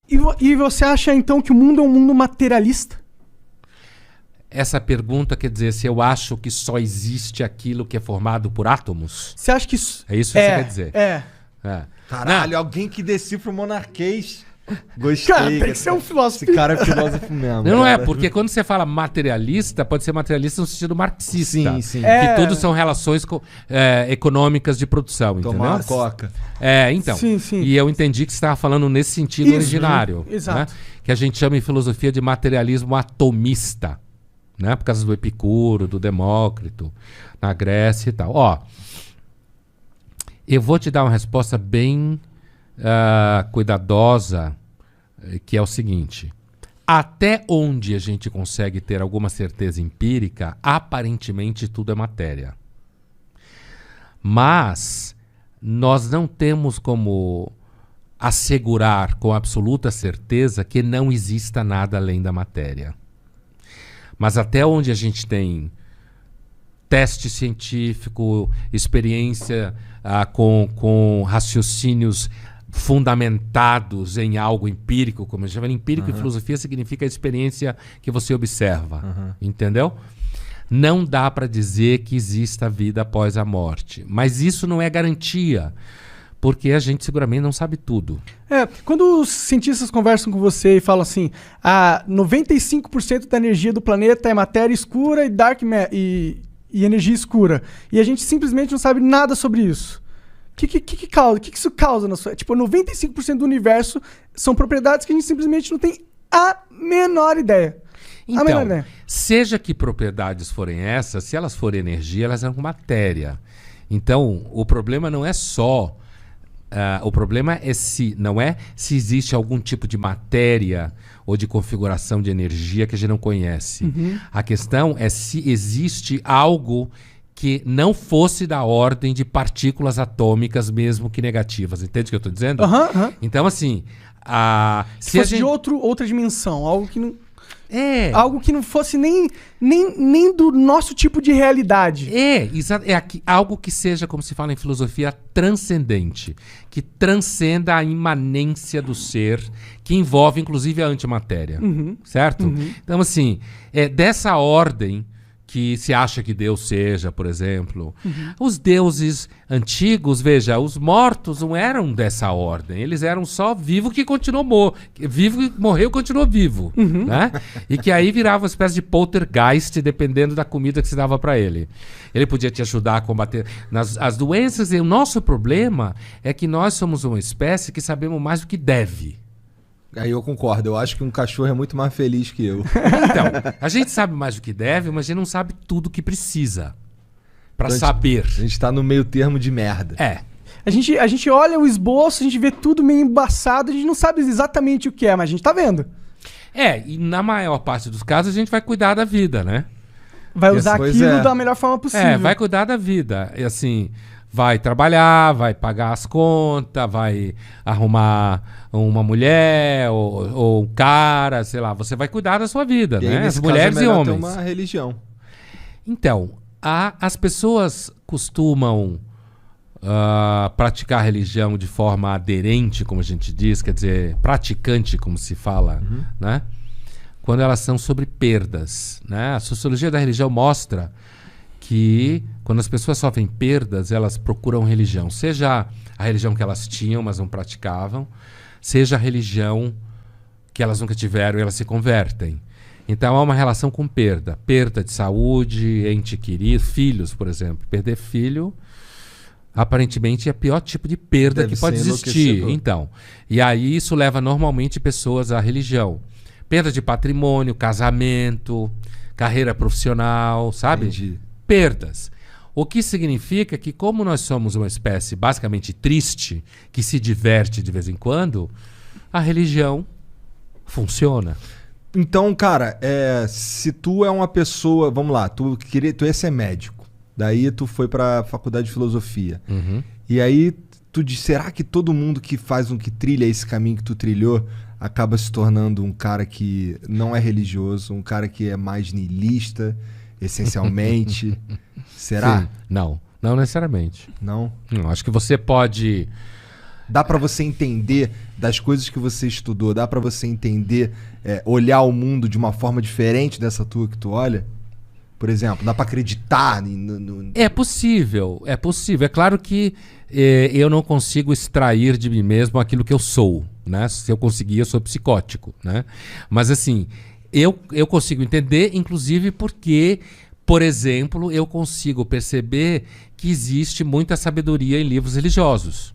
E você acha, então, que o mundo é um mundo materialista? Essa pergunta quer dizer se eu acho que só existe aquilo que é formado por átomos? Você acha que isso... É isso que você quer dizer? É. Caralho, alguém que decifra o monarquês. Gostei. Cara, tem que ser um filósofo. Esse cara é filósofo mesmo. Não cara. é, porque quando você fala materialista, pode ser materialista no sentido marxista. Sim, sim. Que tudo são relações econômicas de produção, Tomar uma entendeu? coca. Então. Sim, sim. E eu entendi que você estava falando nesse sentido Isso, originário. exato. Né? Que a gente chama em filosofia de materialismo atomista. Né? Por causa do Epicuro, do Demócrito, na Grécia e tal. Ó, eu vou te dar uma resposta bem cuidadosa, que é o seguinte. Até onde a gente consegue ter alguma certeza empírica, aparentemente tudo é matéria. Mas nós não temos como assegurar com absoluta certeza que não exista nada além da matéria. Mas até onde a gente tem teste científico, experiência com raciocínios fundamentados em algo empírico, como eu chamo, empírico em filosofia significa a experiência que você observa, entendeu? Não dá para dizer que exista vida após a morte, mas isso não é garantia, porque a gente seguramente não sabe tudo. Quando os cientistas conversam com você e falam assim, 95% da energia do planeta é matéria escura e energia escura, e a gente simplesmente não sabe nada sobre isso. O que isso causa na sua... Tipo, 95% do universo são propriedades que a gente simplesmente não tem a menor ideia. Então, seja que propriedades forem essas, se elas forem energia, elas são matéria. Então, o problema não é só... o problema é não é se existe algum tipo de matéria ou de configuração de energia que a gente não conhece. A questão é se existe algo que não fosse da ordem de partículas atômicas, mesmo que negativas. Entende o que eu estou dizendo? Então, assim... se fosse de outra dimensão, algo que não... Algo que não fosse nem do nosso tipo de realidade. Algo que seja, como se fala em filosofia, transcendente. Que transcenda a imanência do ser, que envolve, inclusive, a antimatéria. Certo? Então, assim, dessa ordem que se acha que Deus seja, por exemplo. Os deuses antigos, veja, os mortos não eram dessa ordem. Eles eram só vivo que continuou vivo que morreu e continuou vivo. Né? E que aí virava uma espécie de poltergeist, dependendo da comida que se dava para ele. Ele podia te ajudar a combater as doenças. E o nosso problema é que nós somos uma espécie que sabemos mais do que deve. Aí eu concordo, eu acho que um cachorro é muito mais feliz que eu. Então, a gente sabe mais do que deve, mas a gente não sabe tudo o que precisa para saber. A gente tá no meio termo de merda. A gente olha o esboço, a gente vê tudo meio embaçado, a gente não sabe exatamente o que é, mas a gente tá vendo. E na maior parte dos casos a gente vai cuidar da vida, né? Vai usar aquilo da melhor forma possível. Vai cuidar da vida. E assim... Vai trabalhar, vai pagar as contas, vai arrumar uma mulher ou um cara, sei lá. Você vai cuidar da sua vida, né? As mulheres e homens. Ter uma religião. Então, as pessoas costumam praticar religião de forma aderente, como a gente diz, quer dizer, praticante, como se fala, né? Quando elas são sobre perdas, né? A sociologia da religião mostra que quando as pessoas sofrem perdas, elas procuram religião. Seja a religião que elas tinham, mas não praticavam, seja a religião que elas nunca tiveram e elas se convertem. Então há uma relação com perda. Perda de saúde, ente querido, filhos, por exemplo. Perder filho, aparentemente, é o pior tipo de perda que pode existir. Então, e aí isso leva normalmente pessoas à religião. Perda de patrimônio, casamento, carreira profissional, sabe? Entendi. Perdas. O que significa que, como nós somos uma espécie basicamente triste, que se diverte de vez em quando, a religião funciona. Então, cara, se tu é uma pessoa... Vamos lá, tu ia ser médico. Daí tu foi pra faculdade de filosofia. E aí tu diz, será que todo mundo que trilha esse caminho que tu trilhou acaba se tornando um cara que não é religioso, um cara que é mais niilista, essencialmente? Será? Sim. Não necessariamente. Não? Acho que você pode Dá pra você entender das coisas que você estudou? Dá pra você entender, olhar o mundo de uma forma diferente dessa tua que tu olha? Por exemplo, dá pra acreditar no... É possível, é possível. É claro que eu não consigo extrair de mim mesmo aquilo que eu sou, né? Se eu conseguir, eu sou psicótico, né? Mas assim, eu consigo entender, inclusive porque, por exemplo, eu consigo perceber que existe muita sabedoria em livros religiosos.